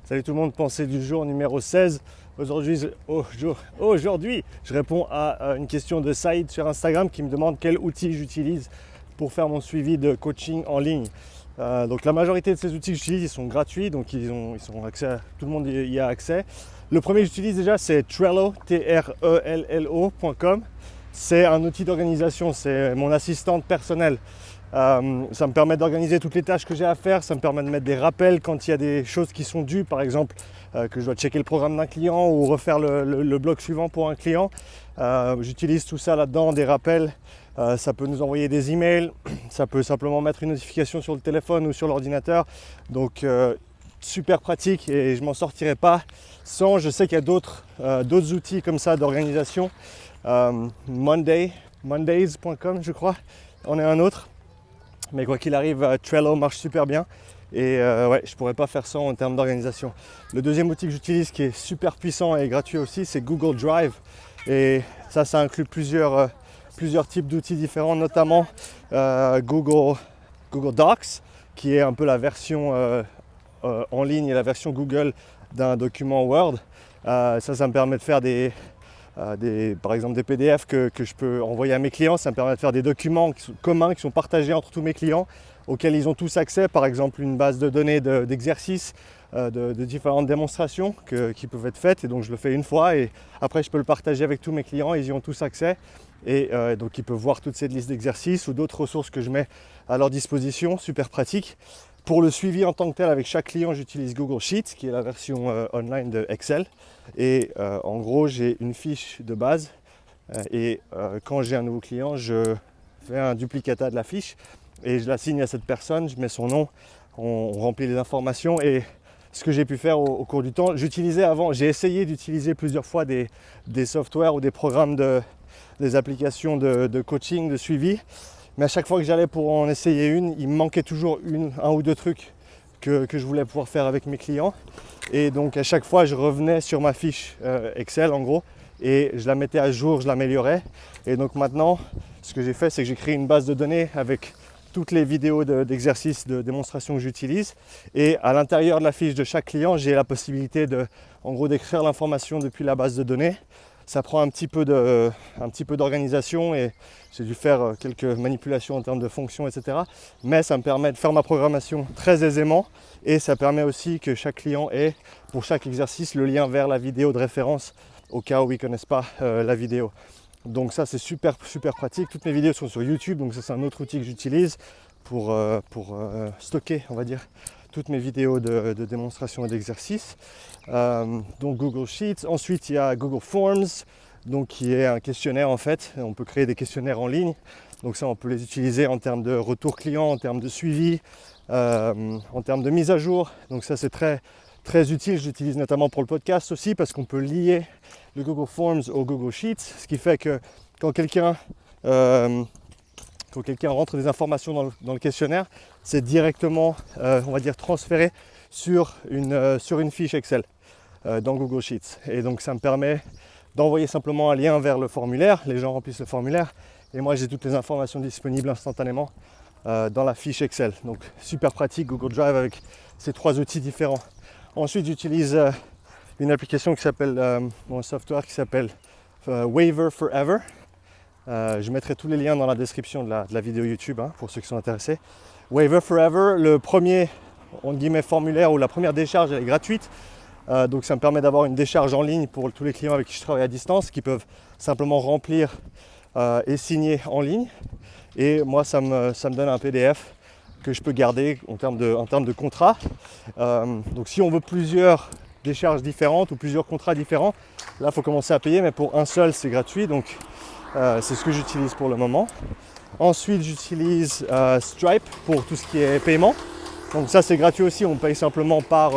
Salut tout le monde, pensée du jour numéro 16. Aujourd'hui, je réponds à une question de Saïd sur Instagram qui me demande quel outil j'utilise pour faire mon suivi de coaching en ligne. Donc la majorité de ces outils que j'utilise, ils sont gratuits, donc ils sont accès tout le monde y a accès. Le premier que j'utilise déjà, c'est Trello, Trello.com. C'est un outil d'organisation, c'est mon assistante personnelle. Ça me permet d'organiser toutes les tâches que j'ai à faire, ça me permet de mettre des rappels quand il y a des choses qui sont dues, par exemple que je dois checker le programme d'un client ou refaire le bloc suivant pour un client. J'utilise tout ça là-dedans, des rappels, ça peut nous envoyer des emails, ça peut simplement mettre une notification sur le téléphone ou sur l'ordinateur. Donc super pratique et je m'en sortirai pas sans. Je sais qu'il y a d'autres outils comme ça d'organisation. Mondays.com je crois, on est un autre. Mais quoi qu'il arrive, Trello marche super bien et ouais, je ne pourrais pas faire ça en termes d'organisation. Le deuxième outil que j'utilise qui est super puissant et gratuit aussi, c'est Google Drive. Et ça inclut plusieurs types d'outils différents, notamment Google Docs, qui est un peu la version en ligne et la version Google d'un document Word. Ça me permet de faire par exemple des PDF que je peux envoyer à mes clients. Ça me permet de faire des documents communs qui sont partagés entre tous mes clients, auxquels ils ont tous accès, par exemple une base de données d'exercices, de différentes démonstrations qui peuvent être faites, et donc je le fais une fois et après je peux le partager avec tous mes clients, ils y ont tous accès et donc ils peuvent voir toute cette liste d'exercices ou d'autres ressources que je mets à leur disposition, super pratique. Pour le suivi en tant que tel avec chaque client, j'utilise Google Sheets, qui est la version online de Excel. Et en gros, j'ai une fiche de base. Et quand j'ai un nouveau client, je fais un duplicata de la fiche et je la signe à cette personne. Je mets son nom, on remplit les informations. Et ce que j'ai pu faire au cours du temps, j'ai essayé d'utiliser plusieurs fois des softwares ou des programmes, des applications de coaching, de suivi. Mais à chaque fois que j'allais pour en essayer une, il me manquait toujours un ou deux trucs que je voulais pouvoir faire avec mes clients. Et donc à chaque fois, je revenais sur ma fiche Excel en gros et je la mettais à jour, je l'améliorais. Et donc maintenant, ce que j'ai fait, c'est que j'ai créé une base de données avec toutes les vidéos d'exercices, de démonstrations que j'utilise. Et à l'intérieur de la fiche de chaque client, j'ai la possibilité d'écrire l'information depuis la base de données. Ça prend un petit peu d'organisation et j'ai dû faire quelques manipulations en termes de fonctions, etc. Mais ça me permet de faire ma programmation très aisément et ça permet aussi que chaque client ait, pour chaque exercice, le lien vers la vidéo de référence au cas où ils ne connaissent pas la vidéo. Donc ça, c'est super pratique. Toutes mes vidéos sont sur YouTube, donc ça, c'est un autre outil que j'utilise pour stocker, on va dire, toutes mes vidéos de démonstration et d'exercice. Donc Google Sheets. Ensuite, il y a Google Forms, donc qui est un questionnaire en fait. On peut créer des questionnaires en ligne. Donc ça, on peut les utiliser en termes de retour client, en termes de suivi, en termes de mise à jour. Donc ça, c'est très utile. J'utilise notamment pour le podcast aussi parce qu'on peut lier le Google Forms au Google Sheets, ce qui fait que quand quelqu'un rentre des informations dans le questionnaire, c'est directement, on va dire, transféré sur une fiche Excel dans Google Sheets. Et donc ça me permet d'envoyer simplement un lien vers le formulaire, les gens remplissent le formulaire, et moi j'ai toutes les informations disponibles instantanément dans la fiche Excel. Donc super pratique, Google Drive avec ces trois outils différents. Ensuite j'utilise une application qui s'appelle, un software qui s'appelle Waiver Forever. Je mettrai tous les liens dans la description de la vidéo YouTube pour ceux qui sont intéressés. Waiver Forever, le premier formulaire ou la première décharge, elle est gratuite. Donc ça me permet d'avoir une décharge en ligne pour tous les clients avec qui je travaille à distance qui peuvent simplement remplir et signer en ligne. Et moi, ça me donne un PDF que je peux garder en termes de contrat. Donc si on veut plusieurs décharges différentes ou plusieurs contrats différents, là il faut commencer à payer, mais pour un seul c'est gratuit. Donc c'est ce que j'utilise pour le moment. Ensuite j'utilise Stripe pour tout ce qui est paiement. Donc ça c'est gratuit aussi, on paye simplement par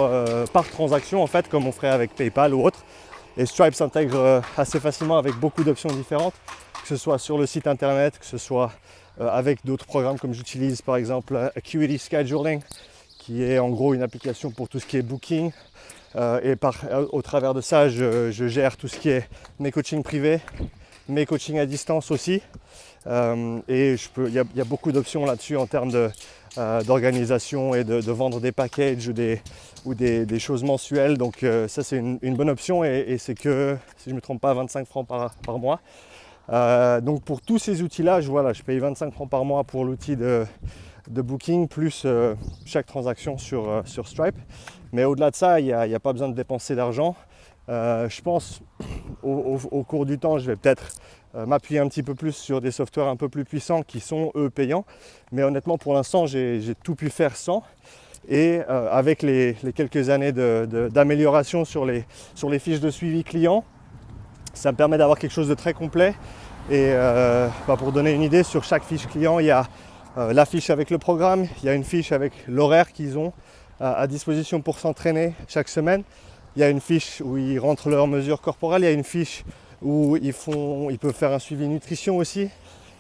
transaction en fait, comme on ferait avec PayPal ou autre. Et Stripe s'intègre assez facilement avec beaucoup d'options différentes, que ce soit sur le site internet, que ce soit avec d'autres programmes comme j'utilise par exemple Acuity Scheduling, qui est en gros une application pour tout ce qui est booking. Et au travers de ça, je gère tout ce qui est mes coachings privés, mes coachings à distance aussi. Et il y a beaucoup d'options là-dessus en termes d'organisation et de vendre des packages ou des choses mensuelles. Donc ça c'est une bonne option et c'est que, si je ne me trompe pas, 25 francs par mois. Donc pour tous ces outils-là, je paye 25 francs par mois pour l'outil de Booking plus chaque transaction sur Stripe. Mais au-delà de ça, il n'y a pas besoin de dépenser d'argent. Je pense au cours du temps, je vais peut-être m'appuyer un petit peu plus sur des softwares un peu plus puissants qui sont eux payants. Mais honnêtement, pour l'instant, j'ai tout pu faire sans. Et avec les quelques années d'amélioration sur les fiches de suivi client, ça me permet d'avoir quelque chose de très complet. Et pour donner une idée, sur chaque fiche client, il y a la fiche avec le programme, il y a une fiche avec l'horaire qu'ils ont à disposition pour s'entraîner chaque semaine. Il y a une fiche où ils rentrent leurs mesures corporelles, il y a une fiche où ils peuvent faire un suivi nutrition aussi.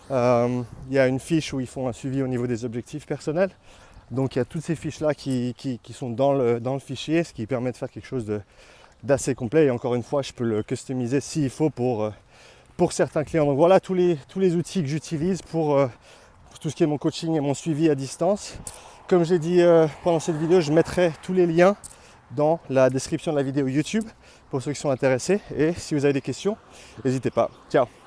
Il y a une fiche où ils font un suivi au niveau des objectifs personnels. Donc il y a toutes ces fiches-là qui sont dans le fichier, ce qui permet de faire quelque chose d'assez complet. Et encore une fois, je peux le customiser s'il faut pour certains clients. Donc voilà tous les outils que j'utilise pour tout ce qui est mon coaching et mon suivi à distance. Comme j'ai dit pendant cette vidéo, je mettrai tous les liens dans la description de la vidéo YouTube pour ceux qui sont intéressés. Et si vous avez des questions, n'hésitez pas. Ciao!